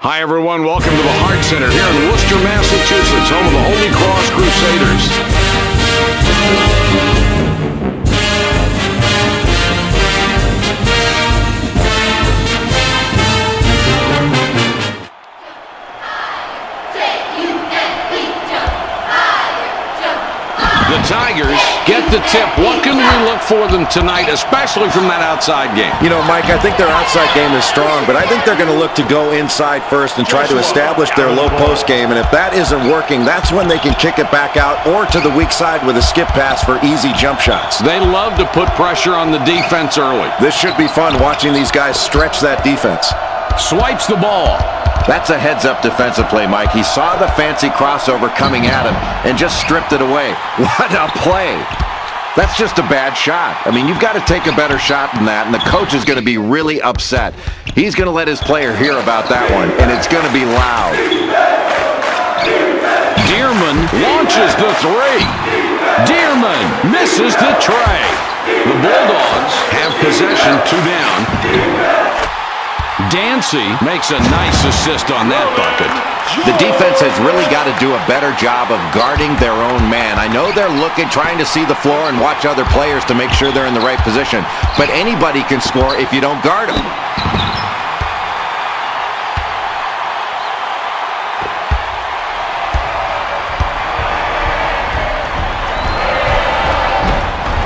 Hi, everyone. Welcome to the Heart Center here in Worcester, Massachusetts, home of the Holy Cross Crusaders. The Tigers get the tip. What can we look for them tonight, especially from that outside game? You know, Mike, I think their outside game is strong, but I think they're going to look to go inside first and try to establish their low post game. And if that isn't working, that's when they can kick it back out or to the weak side with a skip pass for easy jump shots. They love to put pressure on the defense early. This should be fun watching these guys stretch that defense. Swipes the ball. That's a heads-up defensive play, Mike. He saw the fancy crossover coming at him and just stripped it away. What a play. That's just a bad shot. I mean, you've got to take a better shot than that, and the coach is going to be really upset. He's going to let his player hear about that one, and it's going to be loud. Dearman launches the three. Dearman misses the tray. The Bulldogs have possession, 2 down. Dancy makes a nice assist on that bucket. The defense has really got to do a better job of guarding their own man. I know they're trying to see the floor and watch other players to make sure they're in the right position, but anybody can score if you don't guard them.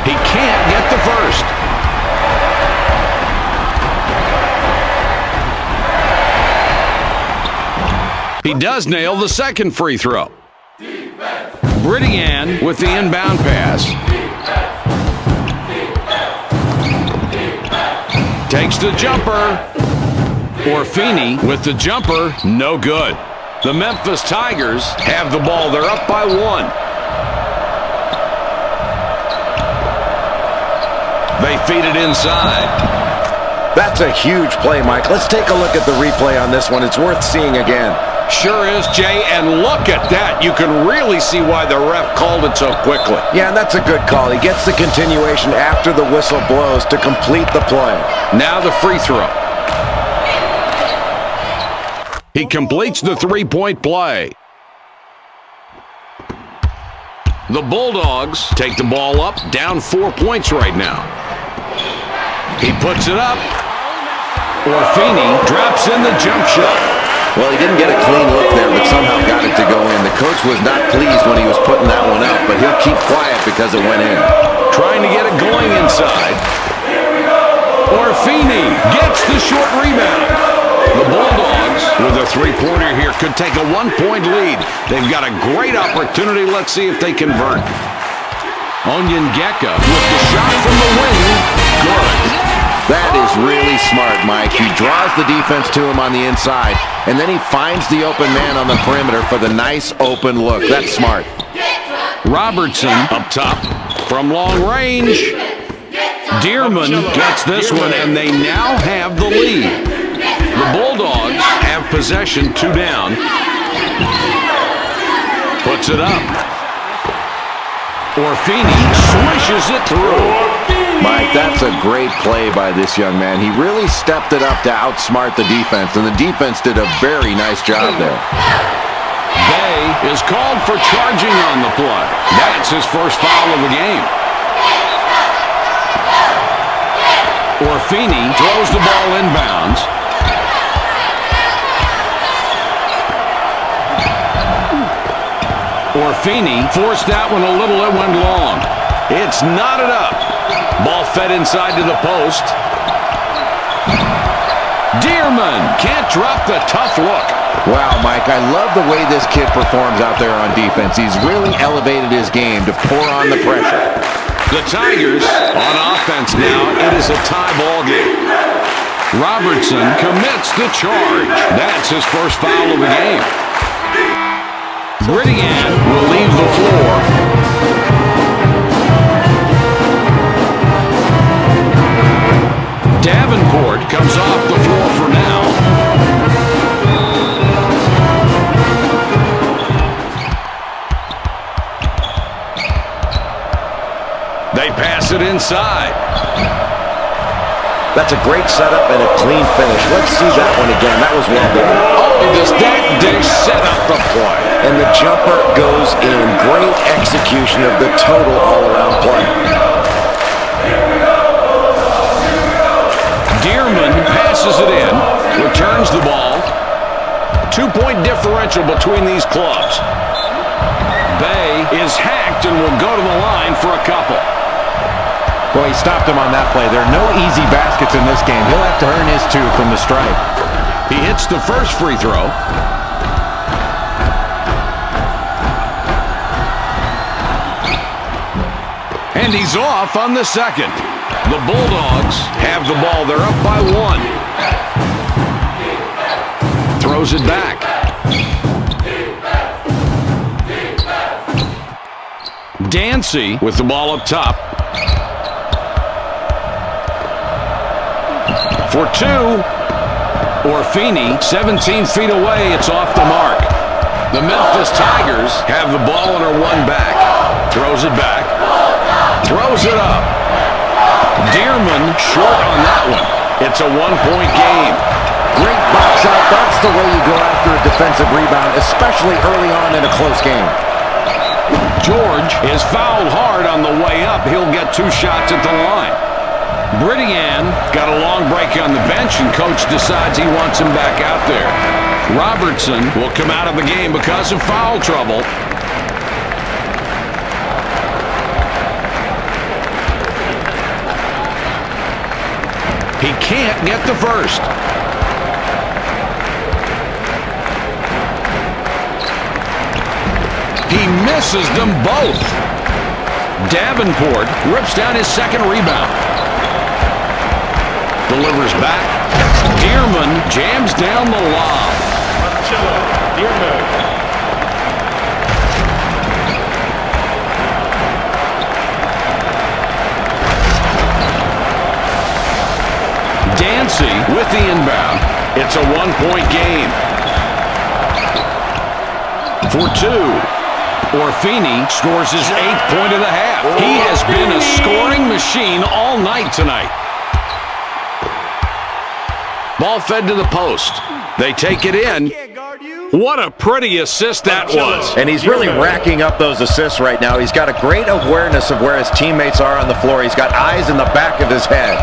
He can't get the first. He does nail the second free throw. Bridian with the inbound pass. Takes the jumper. Orfini with the jumper. No good. The Memphis Tigers have the ball. They're up by 1. They feed it inside. That's a huge play, Mike. Let's take a look at the replay on this one. It's worth seeing again. Sure is, Jay, and look at that. You can really see why the ref called it so quickly. Yeah, and that's a good call. He gets the continuation after the whistle blows to complete the play. Now the free throw. He completes the three-point play. The Bulldogs take the ball up, down 4 points right now. He puts it up. Orfini drops in the jump shot. Well, he didn't get a clean look there, but somehow got it to go in. The coach was not pleased when he was putting that one up, but he'll keep quiet because it went in. Trying to get it going inside. Orfini gets the short rebound. The Bulldogs, with a three-pointer here, could take a 1-point lead. They've got a great opportunity. Let's see if they convert. Onyengeka with the shot from the wing. Good. That is really smart, Mike. He draws the defense to him on the inside, and then he finds the open man on the perimeter for the nice open look. That's smart. Robertson up top from long range. Dearman gets this one, and they now have the lead. The Bulldogs have possession, 2 down. Puts it up. Orfini swishes it through. Mike, that's a great play by this young man. He really stepped it up to outsmart the defense, and the defense did a very nice job there. Bay is called for charging on the play. That's his first foul of the game. Orfini throws the ball inbounds. Orfini forced that one a little. It went long. It's knotted up. Ball fed inside to the post. Dearman can't drop the tough look. Wow, Mike, I love the way this kid performs out there on defense. He's really elevated his game to pour on the pressure. The Tigers on offense now. It is a tie ball game. Robertson commits the charge. That's his first foul of the game. Bridian will leave the floor. Davenport comes off the floor for now. They pass it inside. That's a great setup and a clean finish. Let's see that one again. That was well done. Oh, and the jumper goes in. Great execution of the total all-around play. Dearman passes it in, returns the ball. 2-point differential between these clubs. Bay is hacked and will go to the line for a couple. Boy, he stopped him on that play. There are no easy baskets in this game. He'll have to earn his two from the stripe. He hits the first free throw. And he's off on the second. The Bulldogs have the ball. They're up by 1. Throws it back. Dancy with the ball up top. For 2. Orfini, 17 feet away. It's off the mark. The Memphis Tigers have the ball and are 1 back. Throws it back. Throws it up. Dearman short on that one. It's a 1-point game. Great box out. That's the way you go after a defensive rebound, especially early on in a close game. George is fouled hard on the way up. He'll get 2 shots at the line. Brittian got a long break on the bench, and coach decides he wants him back out there. Robertson will come out of the game because of foul trouble. He can't get the first. He misses them both. Davenport rips down his second rebound. Delivers back. Dearman jams down the lob. Dancy with the inbound. It's a 1-point game. For 2. Orfini scores his 8th point of the half. He has been a scoring machine all night tonight. Ball fed to the post. They take it in. What a pretty assist that was. And he's really racking up those assists right now. He's got a great awareness of where his teammates are on the floor. He's got eyes in the back of his head.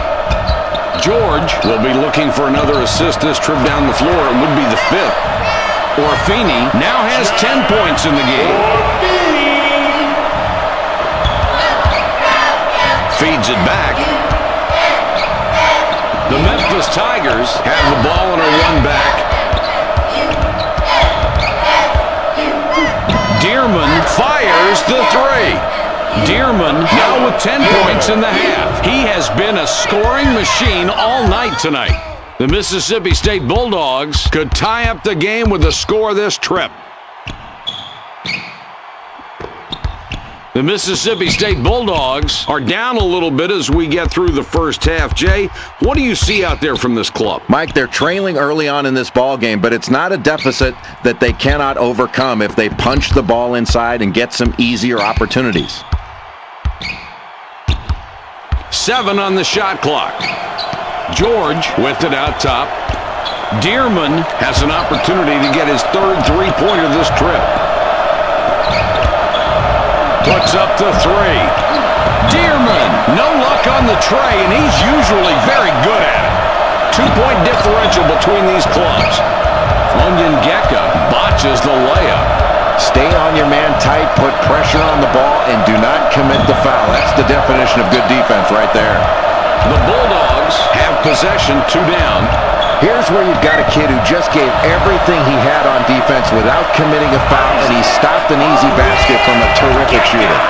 George will be looking for another assist this trip down the floor. It would be the 5th. Orfini now has 10 points in the game. Feeds it back. The Memphis Tigers have the ball and are 1 back. Dearman fires the 3. Dearman now with 10 points in the half. He has been a scoring machine all night tonight. The Mississippi State Bulldogs could tie up the game with a score this trip. The Mississippi State Bulldogs are down a little bit as we get through the first half. Jay, what do you see out there from this club? Mike, they're trailing early on in this ball game, but it's not a deficit that they cannot overcome if they punch the ball inside and get some easier opportunities. 7 on the shot clock. George with it out top. Dearman has an opportunity to get his 3rd three-pointer this trip. Puts up the 3. Dearman, no luck on the tray, and he's usually very good at it. 2-point differential between these clubs. Onyengeka botches the layup. Stay on your man tight, put pressure on the ball, and do not commit the foul. That's the definition of good defense right there. The Bulldogs have possession, 2 down. Here's where you've got a kid who just gave everything he had on defense without committing a foul, and he stopped an easy basket from a terrific shooter.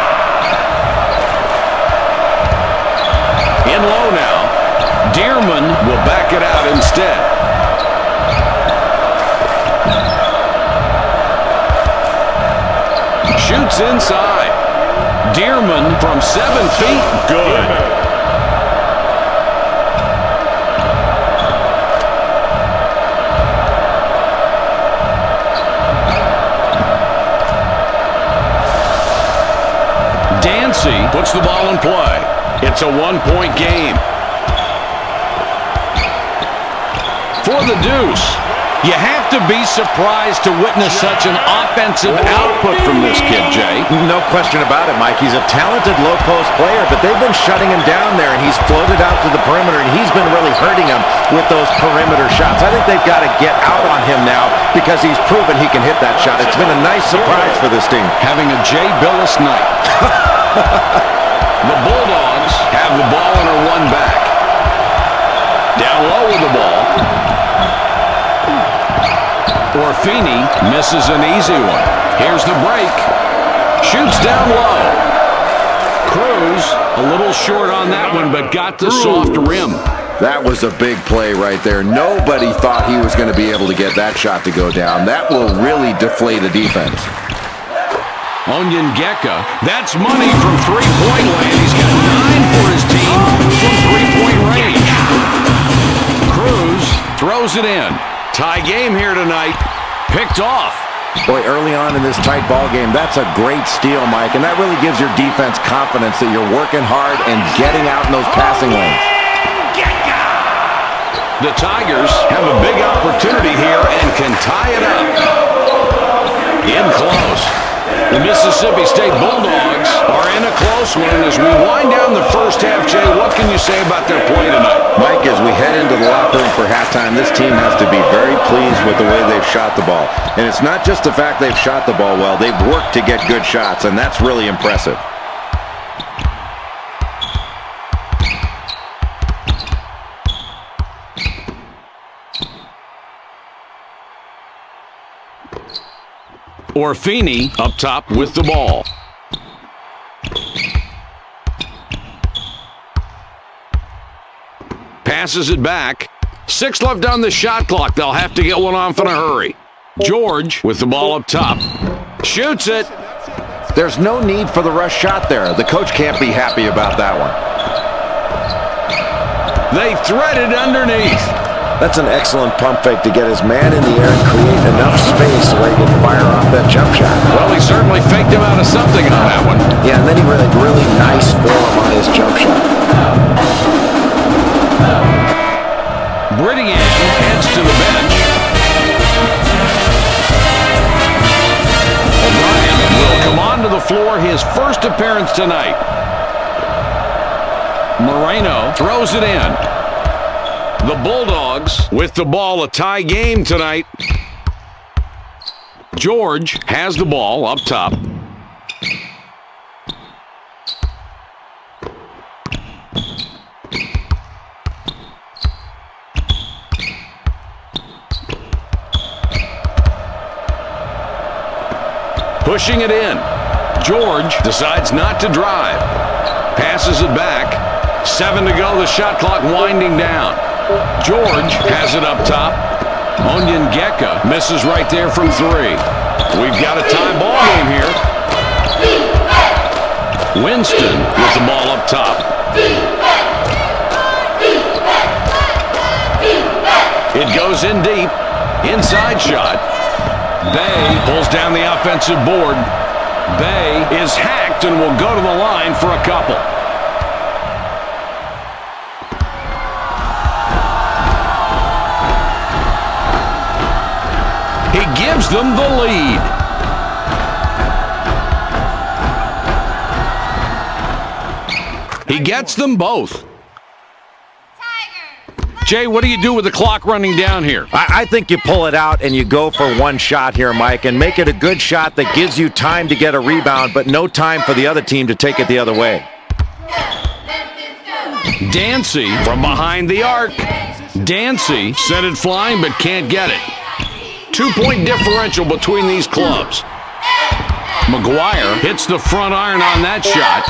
In low now. Dearman will back it out instead. Shoots inside. Dearman from 7 feet. Good. Dancy puts the ball in play. It's a 1-point game. For the deuce. You have to be surprised to witness such an offensive output from this kid, Jay. No question about it, Mike. He's a talented low-post player, but they've been shutting him down there, and he's floated out to the perimeter, and he's been really hurting them with those perimeter shots. I think they've got to get out on him now because he's proven he can hit that shot. It's been a nice surprise for this team. Having a Jay Billis night. The Bulldogs have the ball and are one back. Down low with the ball. Orfini misses an easy one. Here's the break. Shoots down low. Cruz a little short on that one, but got the soft rim. That was a big play right there. Nobody thought he was going to be able to get that shot to go down. That will really deflate a defense. Onyengeka, that's money from three-point land. He's got 9 for his team from three-point range. Cruz throws it in. Tie game here tonight. Picked off. Boy, early on in this tight ball game, that's a great steal, Mike, and that really gives your defense confidence that you're working hard and getting out in those passing lanes. The Tigers have a big opportunity here and can tie it up. In close. The Mississippi State Bulldogs are in a close one. As we wind down the first half, Jay, what can you say about their play tonight? Mike, as we head into the locker room for halftime, this team has to be very pleased with the way they've shot the ball. And it's not just the fact they've shot the ball well. They've worked to get good shots, and that's really impressive. Orfini up top with the ball. Passes it back. 6 left on the shot clock. They'll have to get one off in a hurry. George with the ball up top. Shoots it. There's no need for the rush shot there. The coach can't be happy about that one. They thread it underneath. That's an excellent pump fake to get his man in the air and create enough space where he can fire off that jump shot. Well, he certainly faked him out of something on that one. Yeah, and then he really nice form on his jump shot. Brittian heads to the bench. O'Brien will come onto the floor, his first appearance tonight. Moreno throws it in. The Bulldogs with the ball, a tie game tonight. George has the ball up top. Pushing it in. George decides not to drive. Passes it back. 7 to go, the shot clock winding down. George has it up top. Onyengeka misses right there from 3. We've got a tie ball game here. Winston with the ball up top. It goes in deep. Inside shot. Bay pulls down the offensive board. Bay is hacked and will go to the line for a couple. He gives them the lead. He gets them both. Jay, what do you do with the clock running down here? I think you pull it out and you go for one shot here, Mike, and make it a good shot that gives you time to get a rebound, but no time for the other team to take it the other way. Dancy from behind the arc. Dancy sent it flying but can't get it. 2-point differential between these clubs. McGuire hits the front iron on that shot.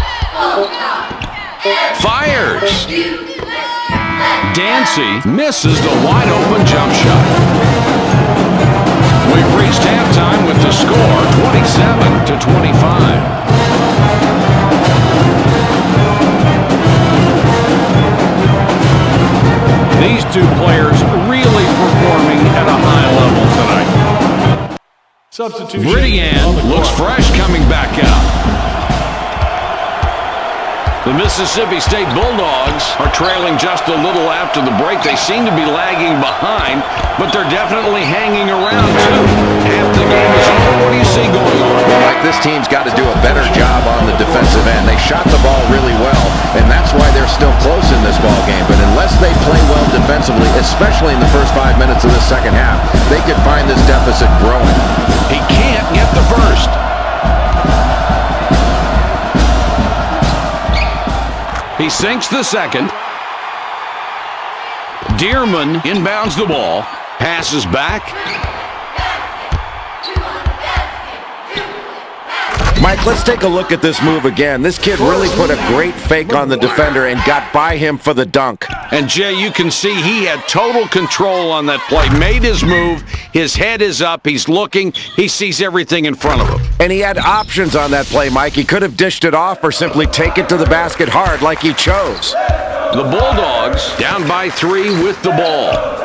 Fires. Dancy misses the wide-open jump shot. We've reached halftime with the score 27-25. These two players really performing at a high level tonight. Substitution. Brittian looks fresh coming back out. The Mississippi State Bulldogs are trailing just a little after the break. They seem to be lagging behind, but they're definitely hanging around, too. Half the game is over. What do you see going on? Like, this team's got to do a better job on the defensive end. They shot the ball really well, and that's why they're still close in this ball game. But unless they play well defensively, especially in the first 5 minutes of the second half, they could find this deficit growing. He can't get the first. He sinks the second. Dearman inbounds the ball. Passes back. Mike, let's take a look at this move again. This kid really put a great fake on the defender and got by him for the dunk. And, Jay, you can see he had total control on that play. Made his move. His head is up. He's looking. He sees everything in front of him. And he had options on that play, Mike. He could have dished it off or simply take it to the basket hard like he chose. The Bulldogs down by 3 with the ball.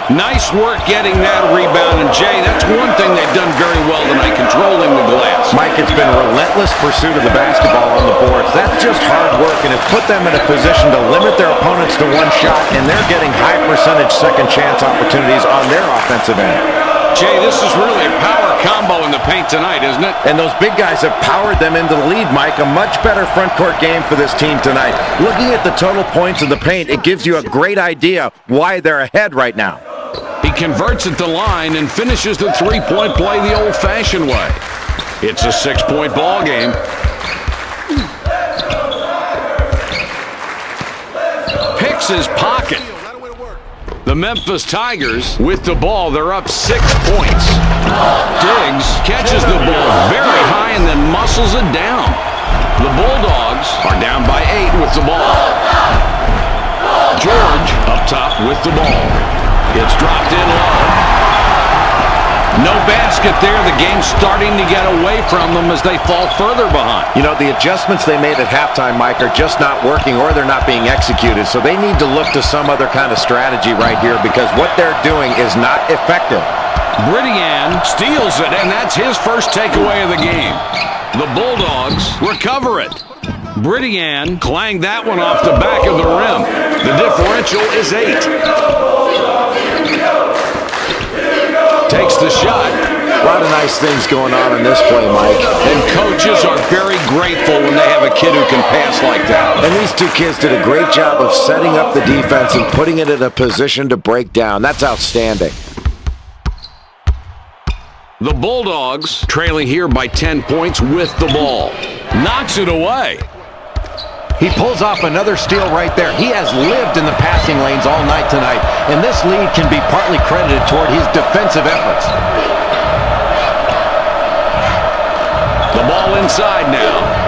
Nice work getting that rebound. And, Jay, that's one thing they've done very well tonight, controlling the glass. Mike, it's been relentless pursuit of the basketball on the boards. That's just hard work, and it's put them in a position to limit their opponents to one shot, and they're getting high percentage second chance opportunities on their offensive end. Jay, this is really a power combo in the paint tonight, isn't it? And those big guys have powered them into the lead, Mike. A much better front court game for this team tonight. Looking at the total points of the paint, it gives you a great idea why they're ahead right now. He converts at the line and finishes the three-point play the old-fashioned way. It's a 6-point ball game. Picks his pocket. The Memphis Tigers with the ball. They're up 6 points. Diggs catches the ball very high and then muscles it down. The Bulldogs are down by 8 with the ball. George up top with the ball. It's dropped in low. No basket there. The game's starting to get away from them as they fall further behind. You know, the adjustments they made at halftime, Mike, are just not working or they're not being executed. So they need to look to some other kind of strategy right here because what they're doing is not effective. Bridian steals it, and that's his first takeaway of the game. The Bulldogs recover it. Bridian clanged that one off the back of the rim. The differential is 8. Takes the shot. A lot of nice things going on in this play, Mike. And coaches are very grateful when they have a kid who can pass like that. And these two kids did a great job of setting up the defense and putting it in a position to break down. That's outstanding. The Bulldogs trailing here by 10 points with the ball. Knocks it away. He pulls off another steal right there. He has lived in the passing lanes all night tonight, and this lead can be partly credited toward his defensive efforts. The ball inside now.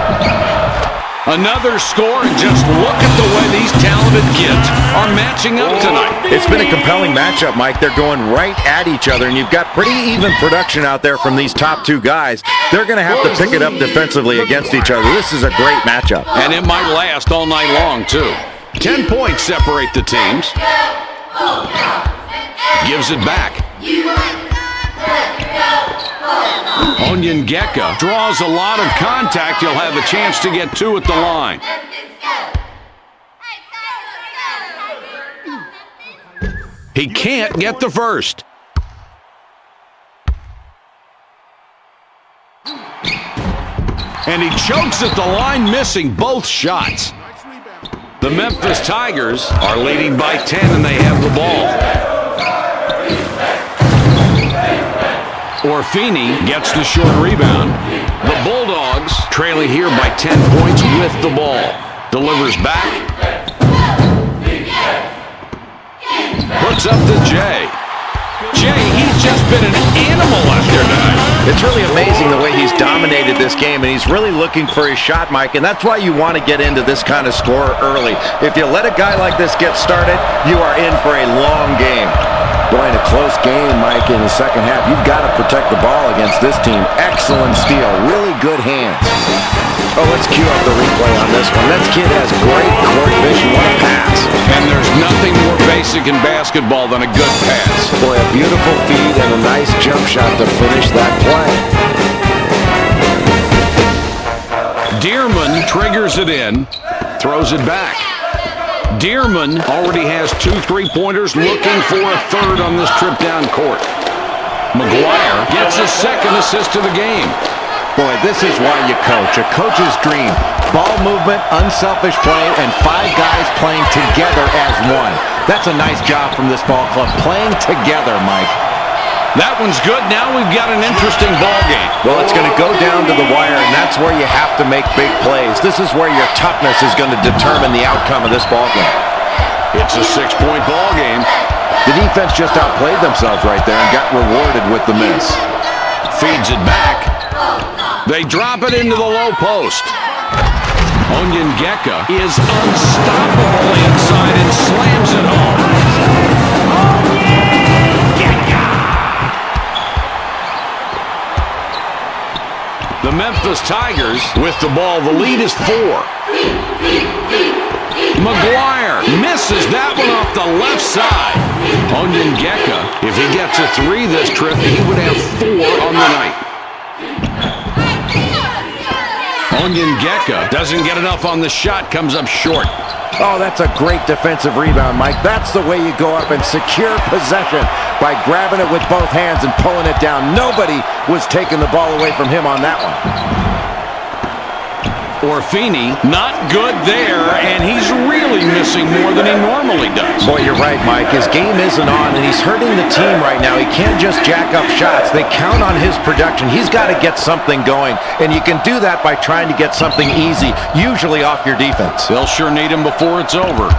Another score, and just look at the way these talented kids are matching up tonight. It's been a compelling matchup, Mike. They're going right at each other, and you've got pretty even production out there from these top two guys. They're going to have to pick it up defensively against each other. This is a great matchup. And it might last all night long, too. 10 points separate the teams. Gives it back. Onyengeka draws a lot of contact. He'll have a chance to get 2 at the line. He can't get the first. And he chokes at the line, missing both shots. The Memphis Tigers are leading by 10, and they have the ball. Orfini gets the short rebound. The Bulldogs trailing here by 10 points with the ball. Delivers back. Puts up to Jay. Jay, he's just been an animal out there tonight. It's really amazing the way he's dominated this game, and he's really looking for his shot, Mike, and that's why you want to get into this kind of score early. If you let a guy like this get started, you are in for a long game. Boy, in a close game, Mike, in the second half, you've got to protect the ball against this team. Excellent steal. Really good hands. Oh, let's cue up the replay on this one. That kid has great court vision. What a pass. And there's nothing more basic basic in basketball than a good pass. Boy, a beautiful feed and a nice jump shot to finish that play. Dearman triggers it in, throws it back. Dearman already has 2 3-pointers, looking for a third on this trip down court. McGuire gets his second assist of the game. Boy, this is why you coach. A coach's dream. Ball movement, unselfish play, and 5 guys playing together as one. That's a nice job from this ball club, playing together, Mike. That one's good. Now we've got an interesting ball game. Well, it's going to go down to the wire, and that's where you have to make big plays. This is where your toughness is going to determine the outcome of this ball game. It's a 6-point ball game. The defense just outplayed themselves right there and got rewarded with the miss. Feeds it back. They drop it into the low post. Onyengeka is unstoppable inside and slams it home. The Memphis Tigers with the ball. The lead is 4. McGuire misses that one off the left side. Onyengeka, if he gets a 3 this trip, he would have 4 on the night. Onyengeka doesn't get enough on the shot, comes up short. Oh, that's a great defensive rebound, Mike. That's the way you go up and secure possession by grabbing it with both hands and pulling it down. Nobody was taking the ball away from him on that one. Orfini, not good there, and he's really missing more than he normally does. Boy, you're right, Mike. His game isn't on, and he's hurting the team right now. He can't just jack up shots. They count on his production. He's got to get something going, and you can do that by trying to get something easy, usually off your defense. They'll sure need him before it's over.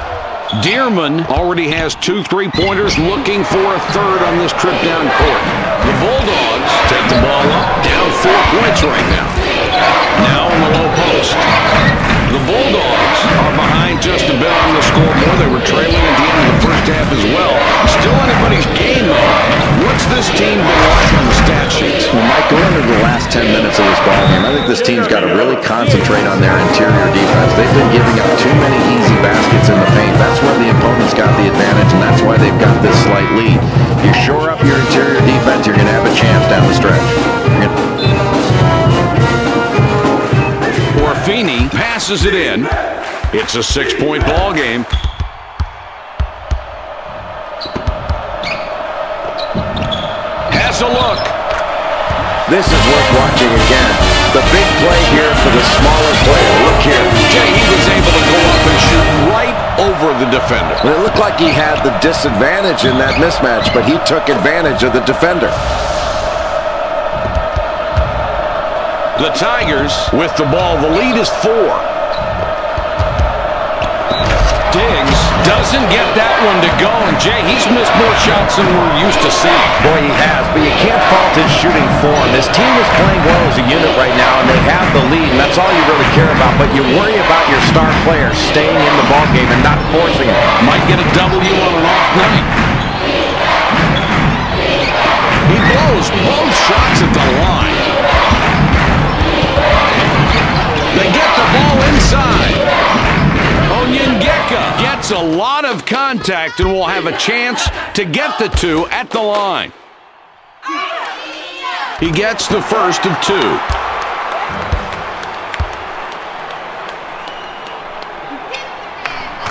Dearman already has 2 3-pointers, looking for a third on this trip down court. The Bulldogs take the ball up, down 4 points right now. Now in the low post. The Bulldogs are behind just a bit on the scoreboard. They were trailing at the end of the first half as well. Still anybody's game, though. What's this team been like on the stat sheets? Well, Mike, going into the last 10 minutes of this ball game, I think this team's got to really concentrate on their interior defense. They've been giving up too many easy baskets in the paint. That's where the opponent's got the advantage, and that's why they've got this slight lead. You shore up your interior defense, you're going to have a chance down the stretch. Orfini passes it in. It's a 6-point ball game. Has a look. This is worth watching again. The big play here for the smaller player. Look here. Jay, he was able to go up and shoot right over the defender. Well, it looked like he had the disadvantage in that mismatch, but he took advantage of the defender. The Tigers with the ball. The lead is 4. Diggs doesn't get that one to go, and Jay, he's missed more shots than we're used to seeing. Boy, he has, but you can't fault his shooting form. This team is playing well as a unit right now, and they have the lead, and that's all you really care about. But you worry about your star players staying in the ballgame and not forcing it. Might get a W on an off night. He blows both shots at the line. They get the ball inside. Onyengeka gets a lot of contact and will have a chance to get the 2 at the line. He gets the first of 2.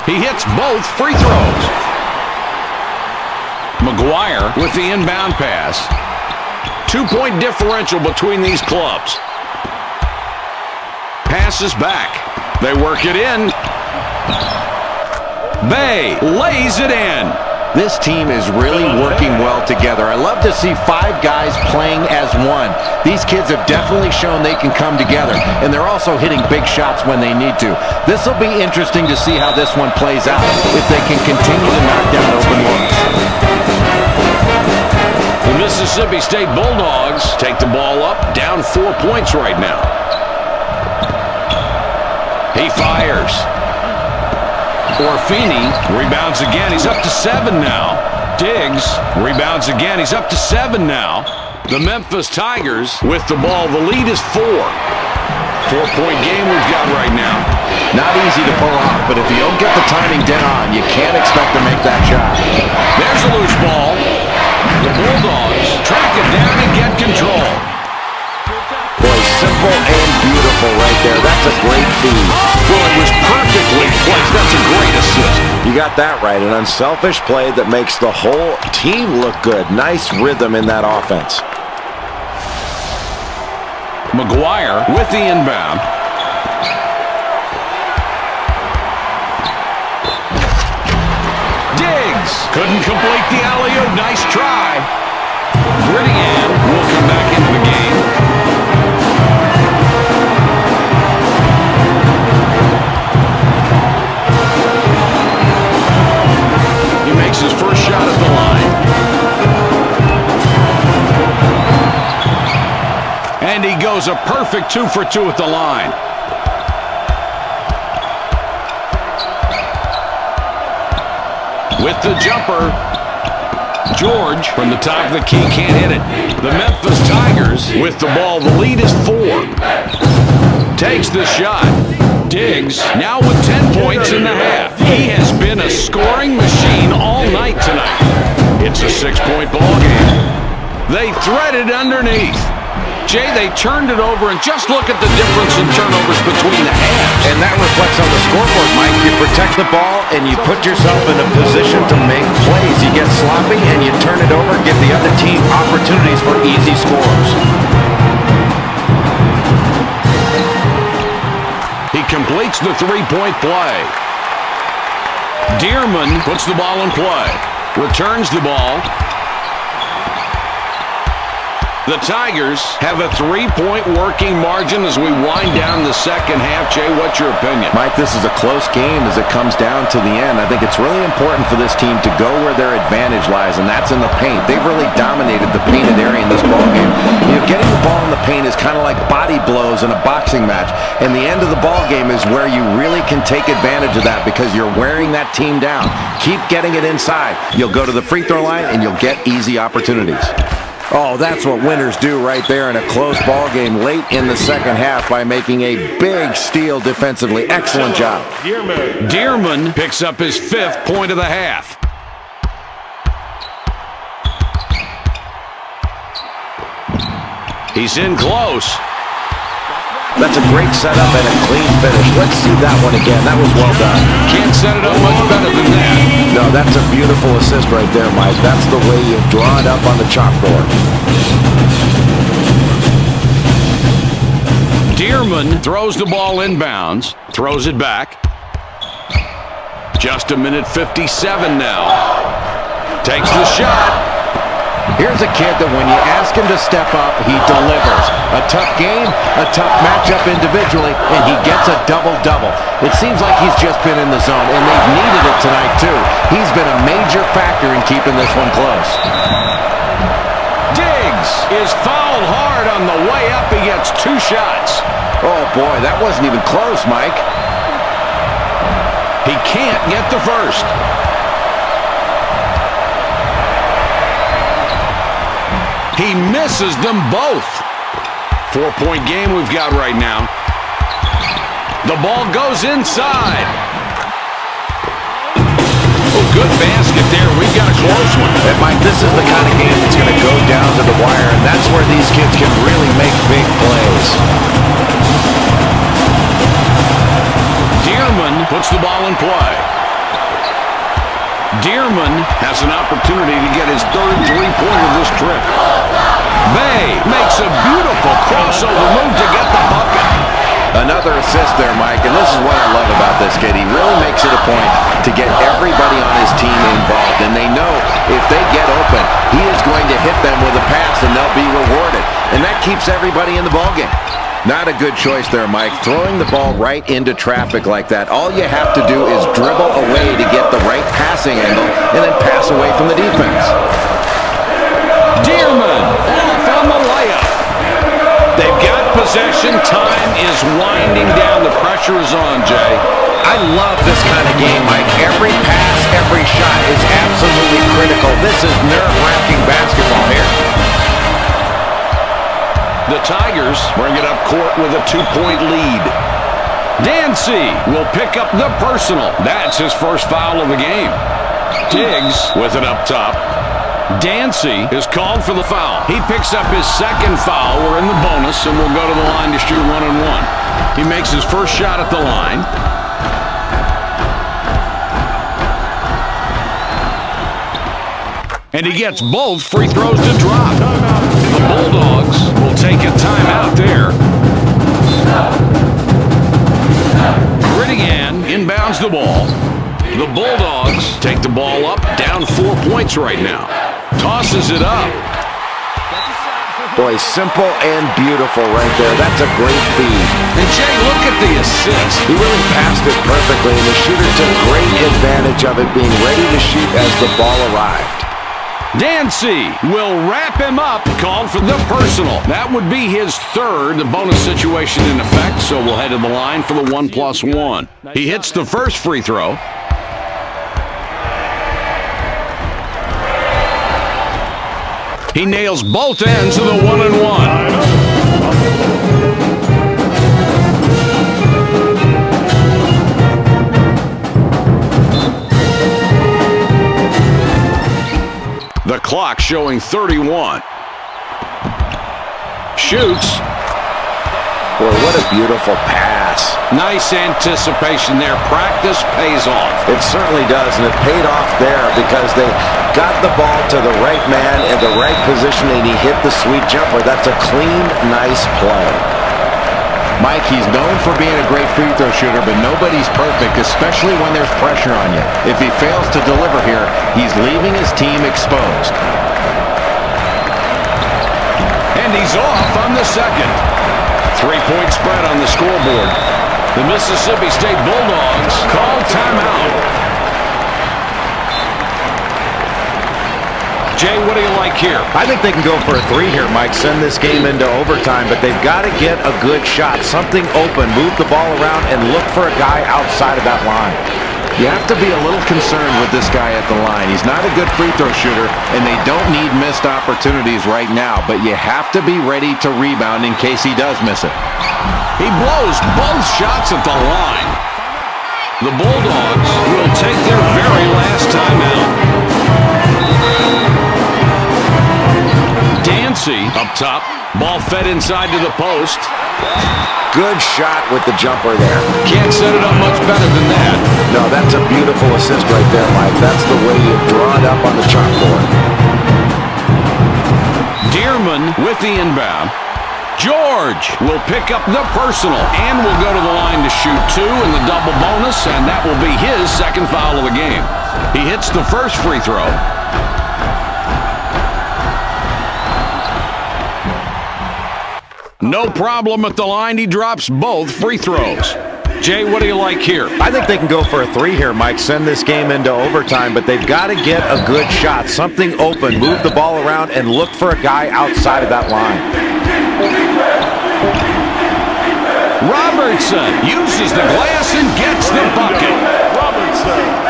He hits both free throws. McGuire with the inbound pass. 2-point differential between these clubs. Passes back. They work it in. Bay lays it in. This team is really working well together. I love to see 5 guys playing as one. These kids have definitely shown they can come together, and they're also hitting big shots when they need to. This will be interesting to see how this one plays out, if they can continue to knock down open looks. The Mississippi State Bulldogs take the ball up, down 4 points right now. He fires. Orfini rebounds again. He's up to 7 now. Diggs rebounds again. He's up to 7 now. The Memphis Tigers with the ball. The lead is 4. 4-point game we've got right now. Not easy to pull off, but if you don't get the timing dead on, you can't expect to make that shot. speed. Well, it was perfectly placed. That's a great assist. You got that right. An unselfish play that makes the whole team look good. Nice rhythm in that offense. McGuire with the inbound. Diggs couldn't complete the alley-oop. Nice try. Brittian will come back into the game. He makes his first shot at the line. And he goes a perfect 2 for 2 at the line. With the jumper, George from the top of the key can't hit it. The Memphis Tigers with the ball. The lead is 4. Takes the shot. Diggs now with 10 points in the half. He has been a scoring machine all night tonight. It's a 6-point ball game. They thread it underneath. Jay, they turned it over, and just look at the difference in turnovers between the halves. And that reflects on the scoreboard, Mike. You protect the ball, and you put yourself in a position to make plays. You get sloppy, and you turn it over, give the other team opportunities for easy scores. He completes the 3-point play. Dearman puts the ball in play. Returns the ball. The Tigers have a 3-point working margin as we wind down the second half. Jay, what's your opinion? Mike, this is a close game as it comes down to the end. I think it's really important for this team to go where their advantage lies, and that's in the paint. They've really dominated the painted area in this ballgame. You know, getting the ball in the paint is kind of like body blows in a boxing match, and the end of the ballgame is where you really can take advantage of that because you're wearing that team down. Keep getting it inside. You'll go to the free throw line, and you'll get easy opportunities. Oh, that's what winners do right there in a close ball game late in the second half by making a big steal defensively. Excellent job. Dearman picks up his 5th point of the half. He's in close. That's a great setup and a clean finish. Let's see that one again. That was well done. Can't set it up much better than that. No, that's a beautiful assist right there, Mike. That's the way you draw it up on the chalkboard. Dearman throws the ball inbounds. Throws it back. Just a minute 57 now. Takes the shot. Here's a kid that when you ask him to step up, he delivers. A tough game, a tough matchup individually, and he gets a double-double. It seems like he's just been in the zone, and they've needed it tonight, too. He's been a major factor in keeping this one close. Diggs is fouled hard on the way up. He gets 2 shots. Oh, boy, that wasn't even close, Mike. He can't get the first. He misses them both. 4-point game we've got right now. The ball goes inside. Oh, good basket there. We've got a close one. And, Mike, this is the kind of game that's going to go down to the wire, and that's where these kids can really make big plays. Dearman puts the ball in play. Dearman has an opportunity to get his 3rd 3-pointer this trip. Bay makes a beautiful crossover move to get the bucket. Another assist there, Mike, and this is what I love about this kid. He really makes it a point to get everybody on his team involved, and they know if they get open, he is going to hit them with a pass, and they'll be rewarded. And that keeps everybody in the ballgame. Not a good choice there, Mike. Throwing the ball right into traffic like that, all you have to do is dribble away to get the right passing angle and then pass away from the defense. Dearman off on the layup. They've got possession. Time is winding down. The pressure is on, Jay. I love this kind of game, Mike. Every pass, every shot is absolutely critical. This is nerve-wracking basketball here. The Tigers bring it up court with a 2-point lead. Dancy will pick up the personal. That's his first foul of the game. Diggs with it up top. Dancy is called for the foul. He picks up his second foul. We're in the bonus, and we'll go to the line to shoot 1-and-1. He makes his first shot at the line. And he gets both free throws to drop. The Bulldogs will take a timeout there. Grittigan inbounds the ball. The Bulldogs take the ball up, down 4 points right now. Tosses it up. Boy, simple and beautiful right there. That's a great feed. And Jay, look at the assist. He really passed it perfectly, and the shooter took great advantage of it being ready to shoot as the ball arrived. Dancy will wrap him up, called for the personal. That would be his third bonus situation in effect, so we'll head to the line for the 1+1. He hits the first free throw. He nails both ends of the 1-and-1. The clock showing 31. Shoots. Boy, what a beautiful pass. Nice anticipation there. Practice pays off. It certainly does, and it paid off there because they got the ball to the right man in the right position, and he hit the sweet jumper. That's a clean, nice play. Mike, he's known for being a great free throw shooter, but nobody's perfect, especially when there's pressure on you. If he fails to deliver here, he's leaving his team exposed. And he's off on the second. 3-point spread on the scoreboard. The Mississippi State Bulldogs call timeout. Jay, what do you like here? I think they can go for a three here, Mike. Send this game into overtime, but they've got to get a good shot. Something open, move the ball around, and look for a guy outside of that line. You have to be a little concerned with this guy at the line. He's not a good free throw shooter, and they don't need missed opportunities right now, but you have to be ready to rebound in case he does miss it. He blows both shots at the line. The Bulldogs will take their very last timeout. Dancy up top. Ball fed inside to the post. Good shot with the jumper there. Can't set it up much better than that. No, that's a beautiful assist right there, Mike. That's the way you draw it up on the chalkboard. Dearman with the inbound. George will pick up the personal and will go to the line to shoot 2 in the double bonus, and that will be his second foul of the game. He hits the first free throw. No problem at the line. He drops both free throws. Jay, what do you like here? I think they can go for a three here, Mike. Send this game into overtime, but they've got to get a good shot. Something open, move the ball around, and look for a guy outside of that line. Robertson uses the glass and gets the bucket. Robertson.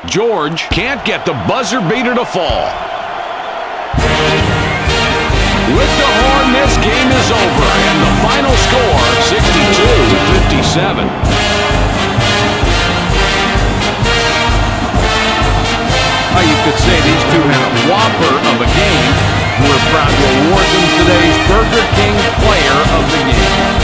George can't get the buzzer beater to fall. With the horn, this game is over, and the final score, 62-57. You could say these two had a whopper of a game. We're proud to award them today's Burger King Player of the Game.